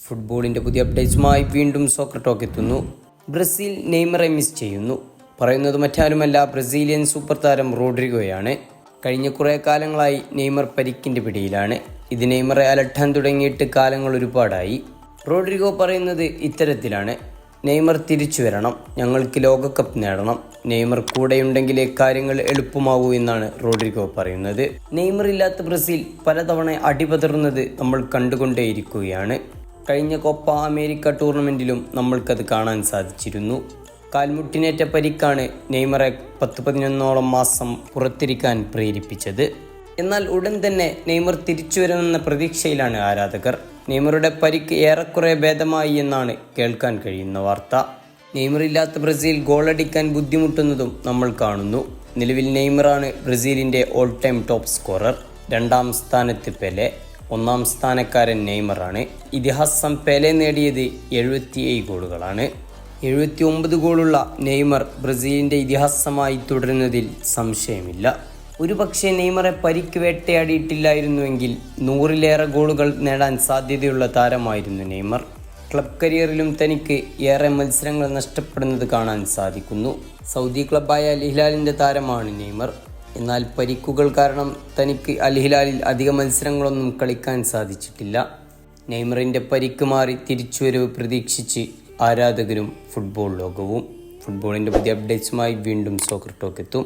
ഫുട്ബോളിൻ്റെ പുതിയ അപ്ഡേറ്റ്സുമായി വീണ്ടും soccer talk എത്തുന്നു. ബ്രസീൽ നെയ്മറെ മിസ് ചെയ്യുന്നു. പറയുന്നത് മറ്റാരുമല്ല, ബ്രസീലിയൻ സൂപ്പർ താരം റോഡ്രിഗോയാണ്. കഴിഞ്ഞ കുറേ കാലങ്ങളായി നെയ്മർ പരിക്കിൻ്റെ പിടിയിലാണ്. ഇത് നെയ്മറെ അലട്ടാൻ തുടങ്ങിയിട്ട് കാലങ്ങൾ ഒരുപാടായി. റോഡ്രിഗോ പറയുന്നത് ഇത്തരത്തിലാണ്: നെയ്മർ തിരിച്ചു വരണം, ഞങ്ങൾക്ക് ലോകകപ്പ് നേടണം, നെയ്മർ കൂടെയുണ്ടെങ്കിലേ കാര്യങ്ങൾ എളുപ്പമാവൂ എന്നാണ് റോഡ്രിഗോ പറയുന്നത്. നെയ്മർ ഇല്ലാത്ത ബ്രസീൽ പലതവണ അടിപതറുന്നത് നമ്മൾ കണ്ടുകൊണ്ടേയിരിക്കുകയാണ്. കഴിഞ്ഞ കോപ്പ അമേരിക്ക ടൂർണമെൻറ്റിലും നമ്മൾക്കത് കാണാൻ സാധിച്ചിരുന്നു. കാൽമുട്ടിനേറ്റ പരിക്കാണ് നെയ്മറെ 10-11 മാസം പുറത്തിരിക്കാൻ പ്രേരിപ്പിച്ചത്. എന്നാൽ ഉടൻ തന്നെ നെയ്മർ തിരിച്ചു വരുമെന്ന പ്രതീക്ഷയിലാണ് ആരാധകർ. നെയ്മറുടെ പരിക്ക് ഏറെക്കുറെ ഭേദമായി എന്നാണ് കേൾക്കാൻ കഴിയുന്ന വാർത്ത. നെയ്മർ ഇല്ലാത്ത ബ്രസീൽ ഗോളടിക്കാൻ ബുദ്ധിമുട്ടുന്നതും നമ്മൾ കാണുന്നു. നിലവിൽ നെയ്മറാണ് ബ്രസീലിൻ്റെ ഓൾ ടൈം ടോപ്പ് സ്കോറർ. 2ാം സ്ഥാനത്ത് പെലെ, 1ാം സ്ഥാനക്കാരൻ നെയ്മറാണ്. ഇതിഹാസം പെലെ നേടിയത് 77 ഗോളുകളാണ്. 79 ഗോളുള്ള നെയ്മർ ബ്രസീലിൻ്റെ ഇതിഹാസമായി തുടരുന്നതിൽ സംശയമില്ല. ഒരുപക്ഷെ നെയ്മറെ പരിക്ക് വേട്ടയാടിയിട്ടില്ലായിരുന്നുവെങ്കിൽ 100-ലേറെ ഗോളുകൾ നേടാൻ സാധ്യതയുള്ള താരമായിരുന്നു നെയ്മർ. ക്ലബ് കരിയറിലും തനിക്ക് ഏറെ മത്സരങ്ങൾ നഷ്ടപ്പെടുന്നത് കാണാൻ സാധിക്കുന്നു. സൗദി ക്ലബ്ബായ അൽ ഹിലാലിൻ്റെ താരമാണ് നെയ്മർ. എന്നാൽ പരിക്കുകൾ കാരണം തനിക്ക് അൽ ഹിലാലിൽ അധിക മത്സരങ്ങളൊന്നും കളിക്കാൻ സാധിച്ചിട്ടില്ല. നെയ്മറിൻ്റെ പരിക്ക് മാറി തിരിച്ചുവരവ് പ്രതീക്ഷിച്ച് ആരാധകരും ഫുട്ബോൾ ലോകവും. ഫുട്ബോളിൻ്റെ പുതിയ അപ്ഡേറ്റ്സുമായി വീണ്ടും സോക്കർ ടോക്ക് എത്തും.